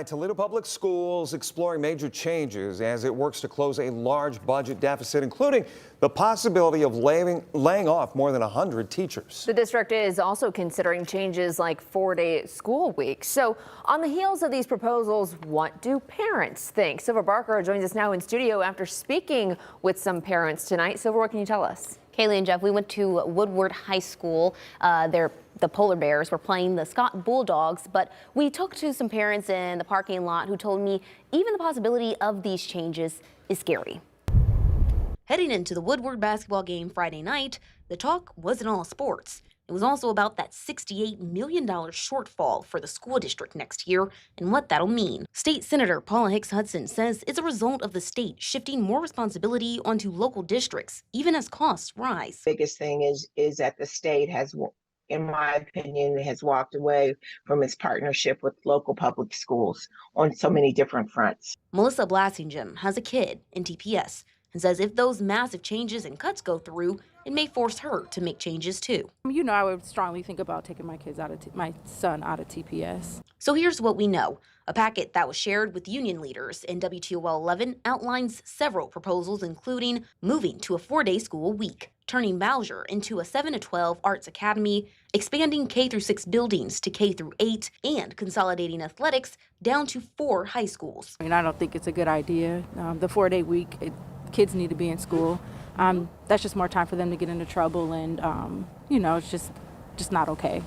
Toledo Public Schools exploring major changes as it works to close a large budget deficit, including the possibility of laying off more than 100 teachers. The district is also considering changes like 4-day school weeks. So on the heels of these proposals, what do parents think? Silver Barker joins us now in studio after speaking with some parents tonight. Silver, what can you tell us? Kaylee and Jeff, we went to Woodward High School. The Polar Bears were playing the Scott Bulldogs, but we talked to some parents in the parking lot who told me even the possibility of these changes is scary. Heading into the Woodward basketball game Friday night, the talk wasn't all sports. It was also about that $68 million shortfall for the school district next year and what that'll mean. State Senator Paula Hicks Hudson says it's a result of the state shifting more responsibility onto local districts, even as costs rise. Biggest thing is that the state has, in my opinion, has walked away from its partnership with local public schools on so many different fronts. Melissa Blassingem has a kid in TPS and says if those massive changes and cuts go through, it may force her to make changes too. You know, I would strongly think about taking my son out of TPS. So here's what we know. A packet that was shared with union leaders in WTOL 11 outlines several proposals, including moving to a 4-day school week, turning Bowsher into a 7 to 12 arts academy, expanding K-6 buildings to K-8, and consolidating athletics down to 4 high schools. I mean, I don't think it's a good idea. The 4-day week, kids need to be in school. That's just more time for them to get into trouble, and you know, it's just not okay.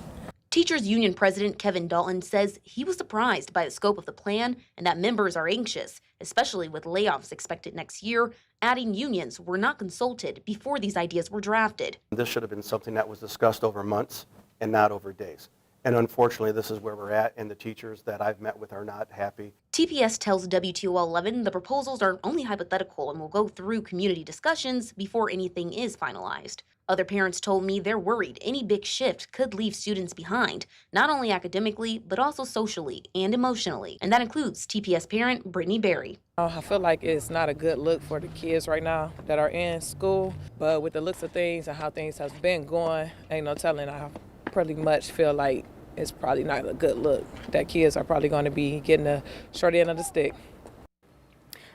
Teachers Union President Kevin Dalton says he was surprised by the scope of the plan and that members are anxious, especially with layoffs expected next year, adding unions were not consulted before these ideas were drafted. This should have been something that was discussed over months and not over days. And unfortunately, this is where we're at, and the teachers that I've met with are not happy. TPS tells WTOL 11 the proposals are only hypothetical and will go through community discussions before anything is finalized. Other parents told me they're worried any big shift could leave students behind, not only academically, but also socially and emotionally. And that includes TPS parent Brittany Berry. I feel like it's not a good look for the kids right now that are in school, but with the looks of things and how things have been going, ain't no telling. I pretty much feel like it's probably not a good look. That kids are probably going to be getting a short end of the stick.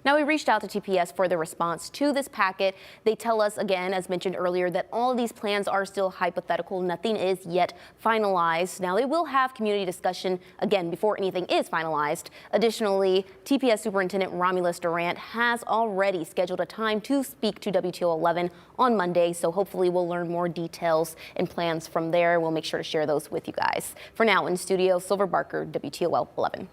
Now, we reached out to TPS for their response to this packet. They tell us, again, as mentioned earlier, that all of these plans are still hypothetical. Nothing is yet finalized. Now, they will have community discussion, again, before anything is finalized. Additionally, TPS Superintendent Romulus Durant has already scheduled a time to speak to WTOL 11 on Monday, so hopefully we'll learn more details and plans from there. We'll make sure to share those with you guys. For now, in studio, Silver Barker, WTOL 11.